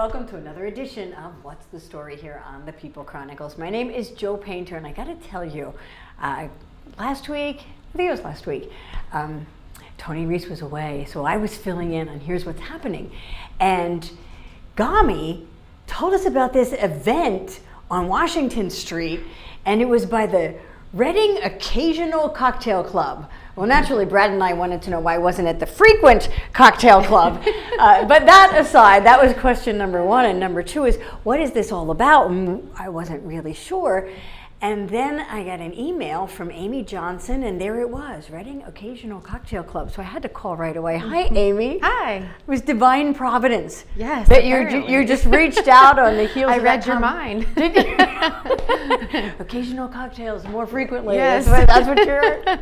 welcome to another edition of What's the Story here on the People Chronicles. My name is Jo Painter, and I got to tell you, last week, Tony Reese was away, so I was filling in on Here's What's Happening. And Gami told us about this event on Washington Street, and it was by the Reading Occasional Cocktail Club. Well, naturally, Brad and I wanted to know why I wasn't at the Frequent Cocktail Club. But that aside, that was question number one. And number two is, what is this all about? And I wasn't really sure. And then I got an email from Amy Johnson, and there it was, Reading Occasional Cocktail Club. So I had to call right away. Hi, Amy. Hi. It was divine providence. Yes, that you just reached out on the heels I of read that your mind. Did you? Occasional cocktails more frequently. Yes. That's what you're...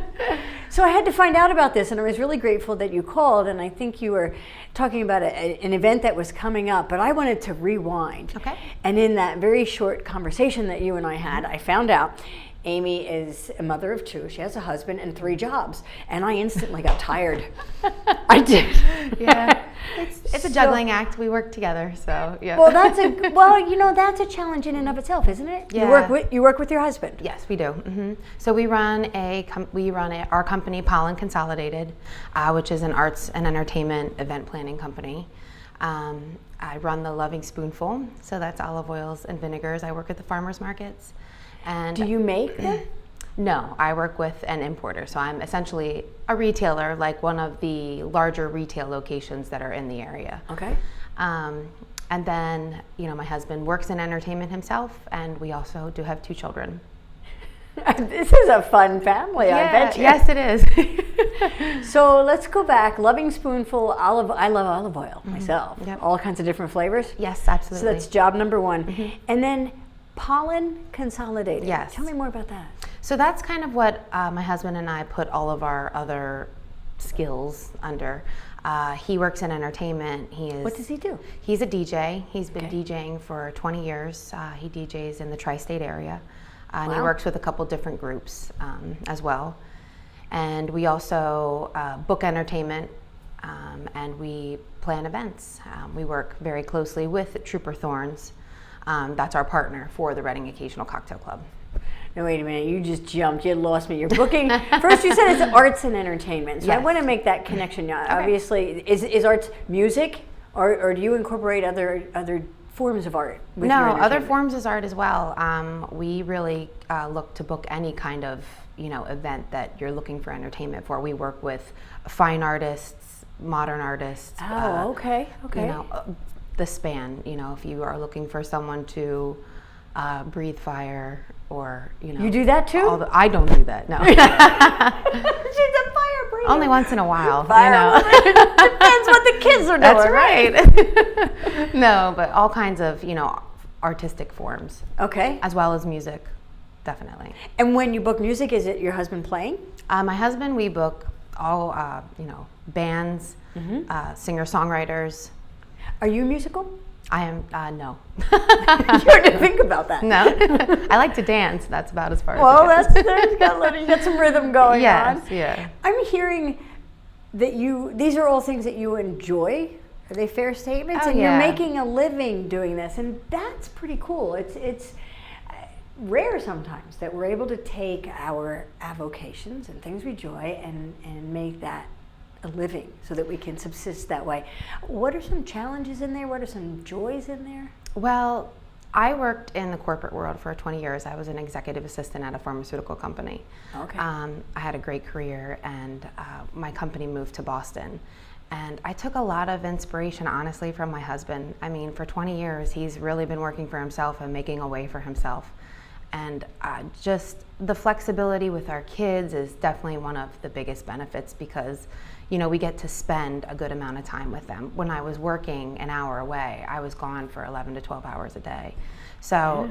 So I had to find out about this, and I was really grateful that you called, and I think you were talking about an event that was coming up, but I wanted to rewind. Okay. And in that very short conversation that you and I had, I found out Amy is a mother of two. She has a husband and 3 jobs, and I instantly got tired. I did. Yeah. It's a juggling act. We work together, so yeah. Well, that's a challenge in and of itself, isn't it? Yeah. You work with your husband. Yes, we do. Mm-hmm. So we run our company, Pollen Consolidated, which is an arts and entertainment event planning company. I run the Lovin Spoonful, so that's olive oils and vinegars. I work at the farmers markets. And do you make them? No, I work with an importer, so I'm essentially a retailer, like one of the larger retail locations that are in the area. Okay. And then, my husband works in entertainment himself, and we also do have 2 children. This is a fun family, Yeah, I bet you. yes, it is. So let's go back. Loving Spoonful, I love olive oil myself. Yep. All kinds of different flavors. Yes, absolutely. So that's job number 1. And then Pollen Consolidated. Yes. Tell me more about that. So that's kind of what my husband and I put all of our other skills under. He works in entertainment. What does he do? He's a DJ. He's been DJing for 20 years. He DJs in the tri-state area. And he works with a couple different groups as well. And we also book entertainment, and we plan events. We work very closely with Trooper Thorns. That's our partner for the Reading Occasional Cocktail Club. No, wait a minute. You just jumped. You lost me. You're booking. First, you said it's arts and entertainment. So yes. I want to make that connection. Okay. Obviously, is arts music, or do you incorporate other forms of art? With No, your other forms is art as well. We really look to book any kind of event that you're looking for entertainment for. We work with fine artists, modern artists. Oh, okay. The span. If you are looking for someone to breathe fire, or You do that too? I don't do that. No. She's a fire breather. Only once in a while. Depends what the kids are doing. That's right. No, but all kinds of artistic forms. Okay. As well as music, definitely. And when you book music, is it your husband playing? My husband, we book all bands, singer-songwriters. Are you musical? I am, no. You have to think about that. No. I like to dance. That's about as far as it goes. You got some rhythm going on. Yes, yeah. I'm hearing that these are all things that you enjoy. Are they fair statements? Oh, and yeah. you're making a living doing this, and that's pretty cool. It's rare sometimes that we're able to take our avocations and things we enjoy and make that a living so that we can subsist that way. What are some challenges in there? What are some joys in there? Well, I worked in the corporate world for 20 years. I was an executive assistant at a pharmaceutical company. Okay. I had a great career, and my company moved to Boston. And I took a lot of inspiration, honestly, from my husband. I mean, for 20 years, he's really been working for himself and making a way for himself. And just the flexibility with our kids is definitely one of the biggest benefits, because we get to spend a good amount of time with them. When I was working an hour away, I was gone for 11 to 12 hours a day. So,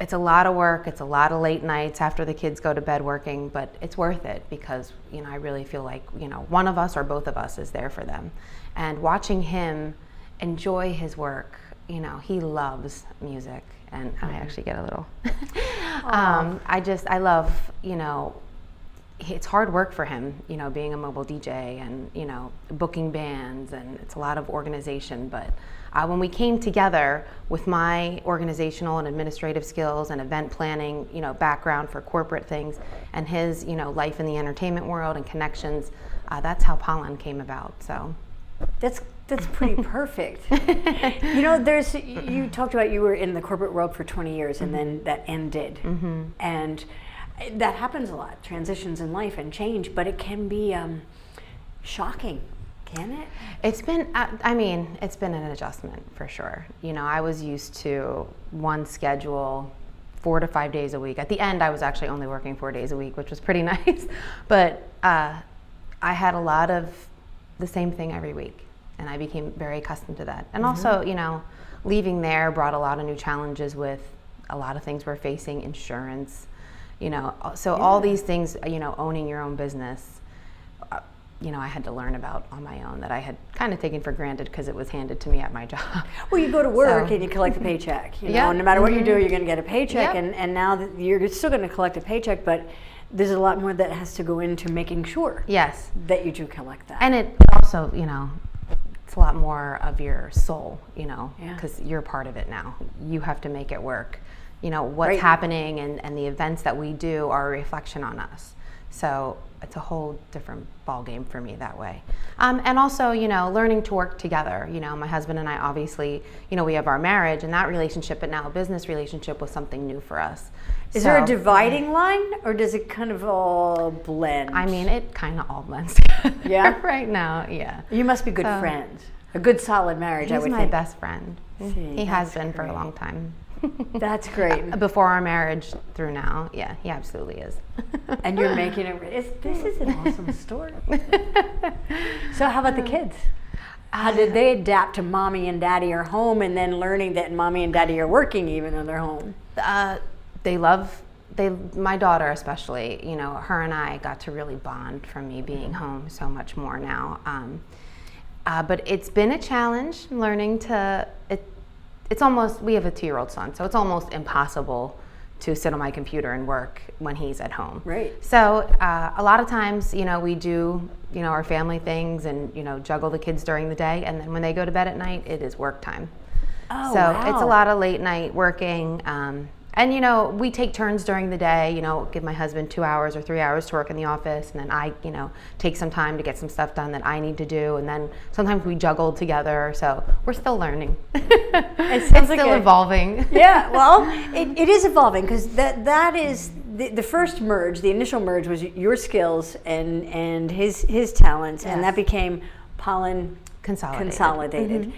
it's a lot of work. It's a lot of late nights after the kids go to bed working, but it's worth it because, I really feel like, one of us or both of us is there for them. And watching him enjoy his work, he loves music, and I actually get a little, I love, it's hard work for him, being a mobile DJ and, booking bands, and it's a lot of organization. But when we came together with my organizational and administrative skills and event planning, background for corporate things, and his, life in the entertainment world and connections, that's how Pollen came about. So that's pretty perfect. You talked about you were in the corporate world for 20 years and then that ended. And that happens a lot, transitions in life and change, but it can be shocking, can it? It's been, it's been an adjustment for sure. I was used to one schedule, 4 to 5 days a week. At the end, I was actually only working 4 days a week, which was pretty nice. But I had a lot of the same thing every week, and I became very accustomed to that. And also, leaving there brought a lot of new challenges with a lot of things we're facing, insurance, so all these things, owning your own business, I had to learn about on my own that I had kind of taken for granted because it was handed to me at my job. Well, you go to work and you collect a paycheck. No matter what you do, you're going to get a paycheck. And now that you're still going to collect a paycheck, but there's a lot more that has to go into making sure that you do collect that. And it also, it's a lot more of your soul, because you're part of it now. You have to make it work. What's happening and the events that we do are a reflection on us. So it's a whole different ball game for me that way. And also, learning to work together. My husband and I obviously, we have our marriage and that relationship, but now a business relationship was something new for us. Is there a dividing line, or does it kind of all blend? It kind of all blends together. Yeah? Right now, yeah. You must be good friends. A good solid marriage, I would think. He's my best friend. He has been for a long time. That's great. Before our marriage through now, yeah, he absolutely is. And you're making it. This is an awesome story. So how about the kids? How did they adapt to mommy and daddy are home, and then learning that mommy and daddy are working even though they're home? My daughter especially, her and I got to really bond from me being home so much more now. But it's been a challenge learning to, it's almost, we have a 2-year-old son, so it's almost impossible to sit on my computer and work when he's at home. Right. So a lot of times, we do, our family things and, juggle the kids during the day, and then when they go to bed at night, it is work time. Oh, so wow. It's a lot of late night working. And, we take turns during the day, give my husband 2 hours or 3 hours to work in the office. And then I, take some time to get some stuff done that I need to do. And then sometimes we juggle together. So we're still learning. It's still evolving. Yeah, well, it is evolving, because that is the first merge, the initial merge was your skills and his talents. Yes. And that became Pollen Consolidated.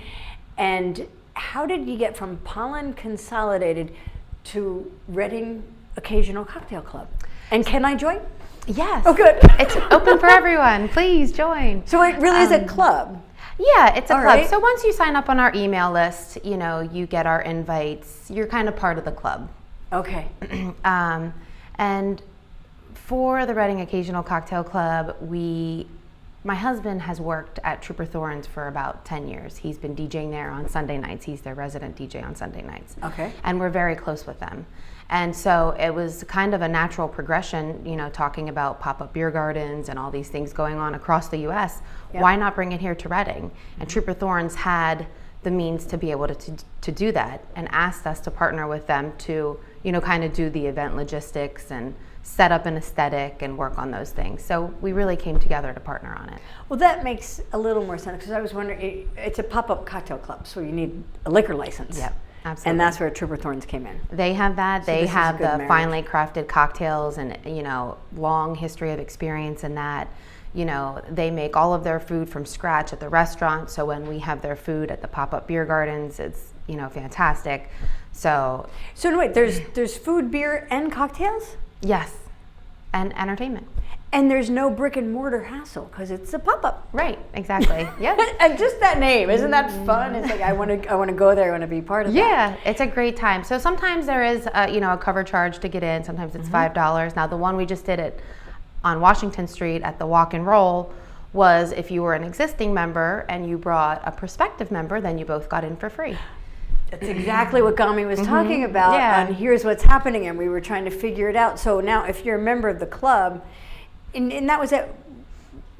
And how did you get from Pollen Consolidated to Reading Occasional Cocktail Club? And can I join? Yes. Oh, good. It's open for everyone. Please join. So it really is a club? Yeah, it's a club. Right. So once you sign up on our email list, you get our invites. You're kind of part of the club. Okay. And for the Reading Occasional Cocktail Club, my husband has worked at Trooper Thorne's for about 10 years. He's been DJing there on Sunday nights. He's their resident DJ on Sunday nights. Okay. And we're very close with them. And so it was kind of a natural progression, talking about pop-up beer gardens and all these things going on across the U.S. Yep. Why not bring it here to Reading? And Trooper Thorne's had the means to be able to do that, and asked us to partner with them to, kind of do the event logistics and set up an aesthetic and work on those things. So we really came together to partner on it. Well, that makes a little more sense, because I was wondering, it's a pop-up cocktail club, so you need a liquor license. Yep, absolutely. And that's where Trooper Thorne's came in. They have that. So they have the marriage. finely crafted cocktails and, long history of experience in that. They make all of their food from scratch at the restaurant, so when we have their food at the pop-up beer gardens, it's, fantastic. So wait, there's food, beer, and cocktails? Yes, and entertainment. And there's no brick and mortar hassle, because it's a pop-up. Right, exactly. Yeah. And just that name, isn't that fun? It's like, I want to go there, I want to be part of that. Yeah, it's a great time. So sometimes there is a cover charge to get in. Sometimes it's $5. Now the one we just did on Washington Street at the Walk and Roll was if you were an existing member and you brought a prospective member, then you both got in for free. That's exactly what Gami was talking about on Here's What's Happening, and we were trying to figure it out. So now if you're a member of the club, And that was at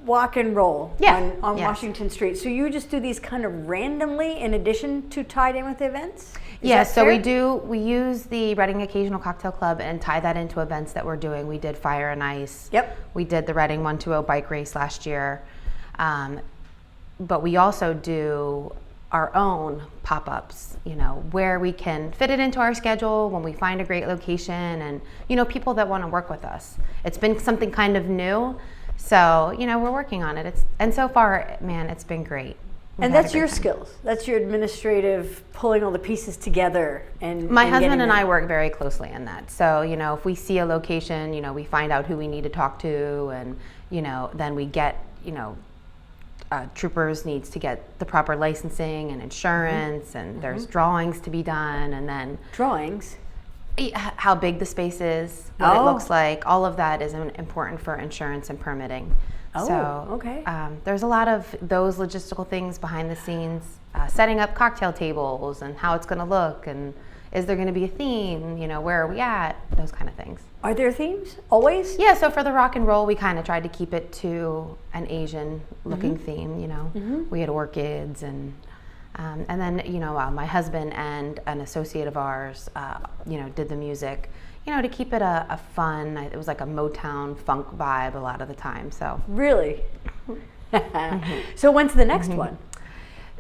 Walk and Roll on yes. Washington Street. So you just do these kind of randomly in addition to tied in with the events? Yes, so we use the Reading Occasional Cocktail Club and tie that into events that we're doing. We did Fire and Ice. Yep. We did the Reading 120 bike race last year. But we also do our own pop-ups, where we can fit it into our schedule when we find a great location and, people that want to work with us. It's been something kind of new. So, we're working on it. And so far, man, it's been great. And that's your skills. That's your administrative, pulling all the pieces together. And my husband and I work very closely in that. So, if we see a location, we find out who we need to talk to, and, then we get, Troopers needs to get the proper licensing and insurance, and there's drawings to be done, and then drawings. How big the space is, what it looks like, all of that is important for insurance and permitting. Okay. There's a lot of those logistical things behind the scenes, setting up cocktail tables and how it's going to look, and is there going to be a theme, where are we at, those kind of things. Are there themes always? Yeah, so for the Rock and Roll, we kind of tried to keep it to an Asian looking theme, we had orchids and then, my husband and an associate of ours, did the music, to keep it a fun, it was like a Motown funk vibe a lot of the time, so. Really? So when's the next one?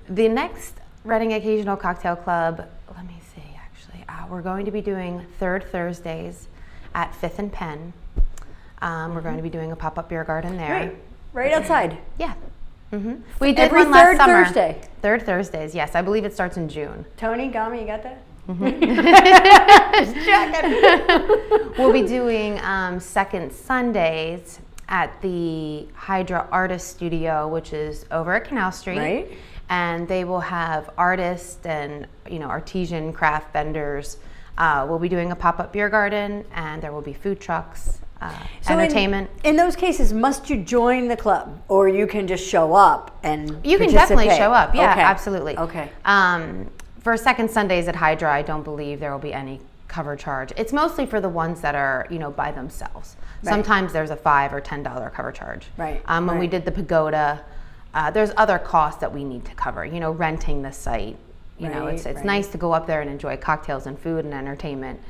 The next Reading Occasional Cocktail Club, let me see, actually, we're going to be doing third Thursdays at 5th and Penn. We're going to be doing a pop-up beer garden there. Right outside? Yeah. We did Every one last summer. Thursday? Third Thursdays, yes. I believe it starts in June. Tony, Gami, you got that? Just checking. We'll be doing second Sundays at the Hydra Artist Studio, which is over at Canal Street. Right. And they will have artists and artisan craft vendors. We'll be doing a pop-up beer garden, and there will be food trucks. So entertainment. In those cases, must you join the club, or you can just show up and you can participate? definitely show up. Yeah, okay. Absolutely. Okay. For second Sundays at Hydra, I don't believe there will be any cover charge. It's mostly for the ones that are by themselves. Right. Sometimes there's a $5 or $10 cover charge. Right. When we did the pagoda, there's other costs that we need to cover. Renting the site. It's nice to go up there and enjoy cocktails and food and entertainment.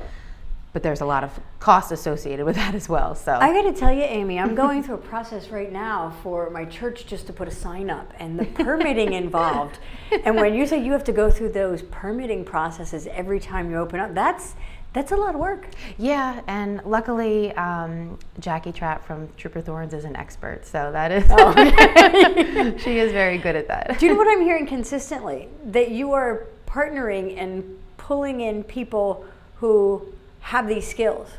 But there's a lot of costs associated with that as well. So I got to tell you, Amy, I'm going through a process right now for my church just to put a sign up, and the permitting involved. And when you say you have to go through those permitting processes every time you open up, that's a lot of work. Yeah, and luckily Jackie Trapp from Trooper Thorns is an expert, so that is she is very good at that. Do you know what I'm hearing consistently? That you are partnering and pulling in people who have these skills.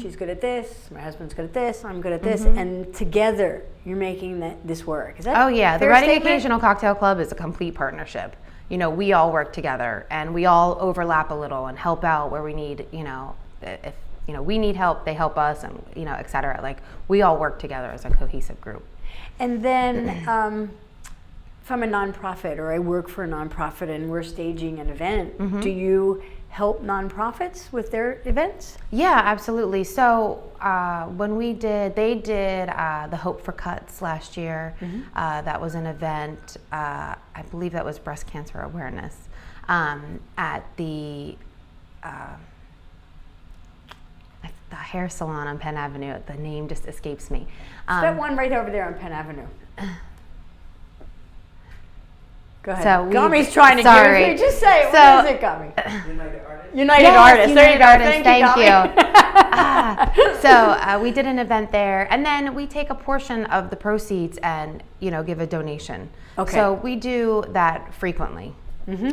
She's good at this, my husband's good at this, I'm good at this, and together you're making this work. Is that the Reading Occasional Cocktail Club is a complete partnership. We all work together, and we all overlap a little and help out where we need, if we need help, they help us, and et cetera. Like, we all work together as a cohesive group. And then if I'm a nonprofit, or I work for a nonprofit and we're staging an event, do you help nonprofits with their events? Yeah, absolutely. So when they did the Hope for Cuts last year. That was an event, I believe that was breast cancer awareness, at the hair salon on Penn Avenue. The name just escapes me. That one right over there on Penn Avenue. Go ahead. So Gami's trying to give me. Just say it. What is it, Gami? United Artists. United Artists. There you go. Artists. Thank you. So we did an event there, and then we take a portion of the proceeds and give a donation. Okay. So we do that frequently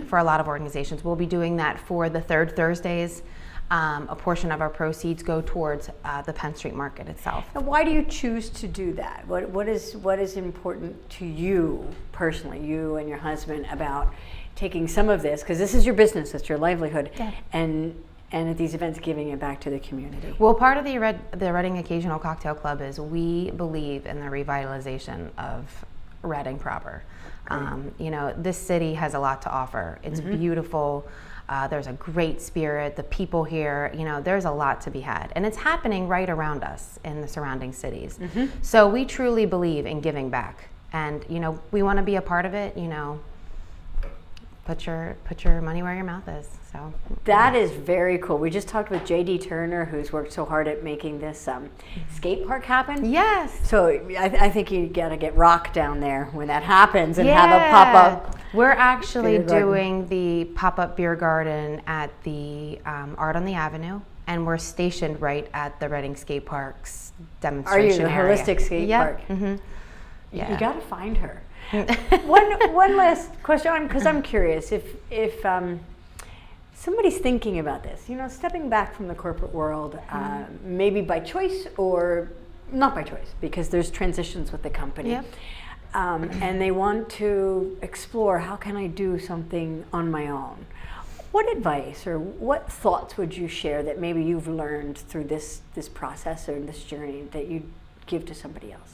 for a lot of organizations. We'll be doing that for the third Thursdays. A portion of our proceeds go towards the Penn Street Market itself. And why do you choose to do that? What is important to you personally, you and your husband, about taking some of this, because this is your business, it's your livelihood, and at these events giving it back to the community? Well, part of the Reading Occasional Cocktail Club is we believe in the revitalization of Reading proper. This city has a lot to offer. It's beautiful. There's a great spirit. The people here, there's a lot to be had. And it's happening right around us in the surrounding cities. So we truly believe in giving back. And, we want to be a part of it, put your money where your mouth is. So that is very cool. We just talked with JD Turner, who's worked so hard at making this skate park happen. Yes. So I think you got to get ROCC down there when that happens and have a pop-up. We're actually doing the pop-up beer garden at the Art on the Avenue, and we're stationed right at the Reading Skate Park's demonstration area. Are you the holistic skate park? Mm-hmm. Yeah. You got to find her. One last question, because I'm curious if somebody's thinking about this, stepping back from the corporate world, maybe by choice or not by choice, because there's transitions with the company. Yep. And they want to explore, how can I do something on my own? What advice or what thoughts would you share that maybe you've learned through this process or this journey that you'd give to somebody else?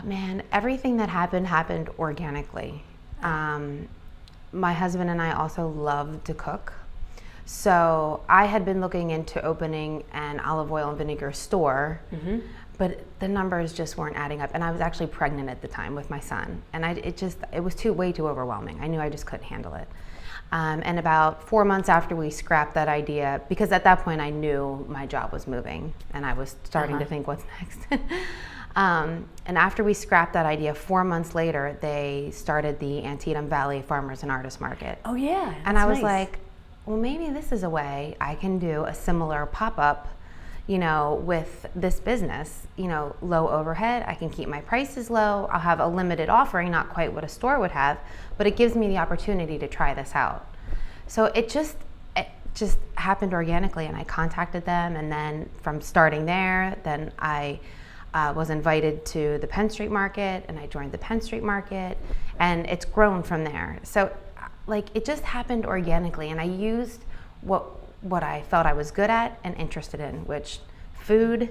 Man, everything that happened organically. My husband and I also love to cook. So I had been looking into opening an olive oil and vinegar store, but the numbers just weren't adding up. And I was actually pregnant at the time with my son. And it was way too overwhelming. I knew I just couldn't handle it. And about 4 months after we scrapped that idea, because at that point I knew my job was moving and I was starting to think, what's next? And after we scrapped that idea, 4 months later, they started the Antietam Valley Farmers and Artists Market. Oh yeah, and I was like, well, maybe this is a way I can do a similar pop-up, with this business, low overhead. I can keep my prices low. I'll have a limited offering, not quite what a store would have, but it gives me the opportunity to try this out. So it just happened organically, and I contacted them, and then from starting there, then I was invited to the Penn Street Market, and I joined the Penn Street Market, and it's grown from there. So it just happened organically, and I used what I felt I was good at and interested in, which food,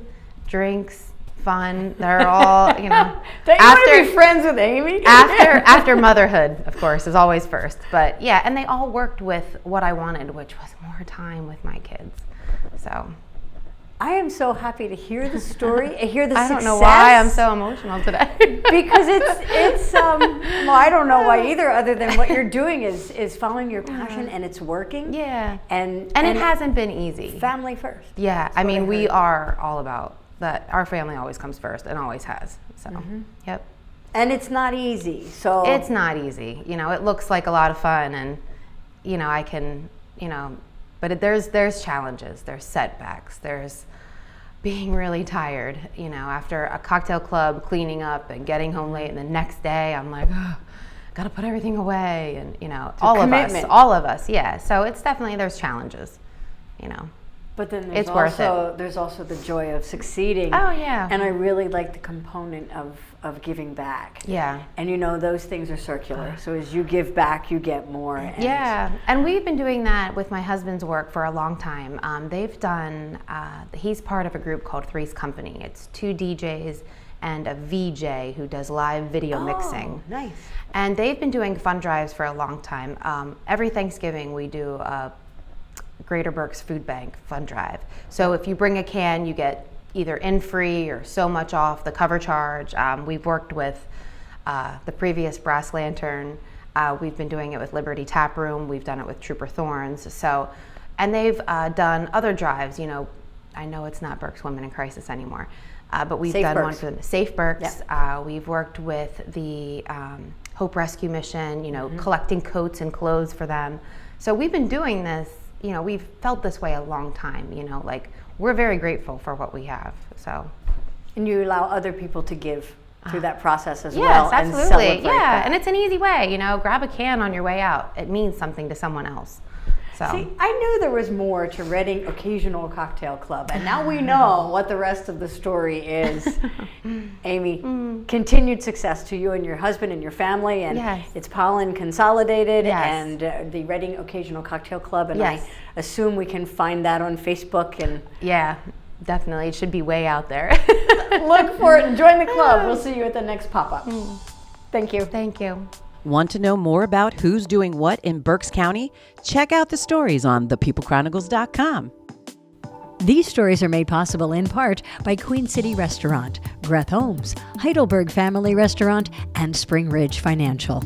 drinks, fun, they're all, Don't you want to be friends with Amy? after motherhood, of course, is always first. But yeah, and they all worked with what I wanted, which was more time with my kids. So I am so happy to hear the story, hear the I success. don't know why I'm so emotional today. Because it's well, I don't know why either, other than what you're doing is following your passion and it's working. Yeah. And it hasn't been easy. Family first. Yeah. I mean, we are all about that. Our family always comes first and always has. So, yep. And it's not easy. So it's not easy. It looks like a lot of fun, and I can, but there's challenges, there's setbacks, there's being really tired, after a cocktail club, cleaning up and getting home late, and the next day I'm like, oh, gotta put everything away, and all of us, yeah. So it's definitely, there's challenges, But then it's worth it. There's also the joy of succeeding. Oh yeah. And I really like the component of giving back. Yeah. And those things are circular. So as you give back, you get more. And we've been doing that with my husband's work for a long time. They've done, he's part of a group called Three's Company. It's 2 DJs and a VJ who does live video mixing. Nice. And they've been doing fund drives for a long time. Every Thanksgiving we do a Greater Berks Food Bank fund drive. So if you bring a can, you get either in free or so much off the cover charge. We've worked with the previous Brass Lantern. We've been doing it with Liberty Tap Room. We've done it with Trooper Thorns. So, and they've done other drives. I know it's not Berks Women in Crisis anymore, but we've done one for the Safe Berks. Yep. We've worked with the Hope Rescue Mission. Collecting coats and clothes for them. So we've been doing this. We've felt this way a long time. We're very grateful for what we have. So, and you allow other people to give through that process as well. Yes, absolutely. And celebrate that. And it's an easy way. Grab a can on your way out. It means something to someone else. So. See, I knew there was more to Reading Occasional Cocktail Club, and now we know what the rest of the story is. Amy, continued success to you and your husband and your family, and it's Pollen Consolidated and the Reading Occasional Cocktail Club, and I assume we can find that on Facebook. And yeah, definitely, it should be way out there. Look for it and join the club. We'll see you at the next pop-up. Thank you. Thank you. Want to know more about who's doing what in Berks County? Check out the stories on thepeoplechronicles.com. These stories are made possible in part by Queen City Restaurant, Greth Homes, Heidelberg Family Restaurant, and Spring Ridge Financial.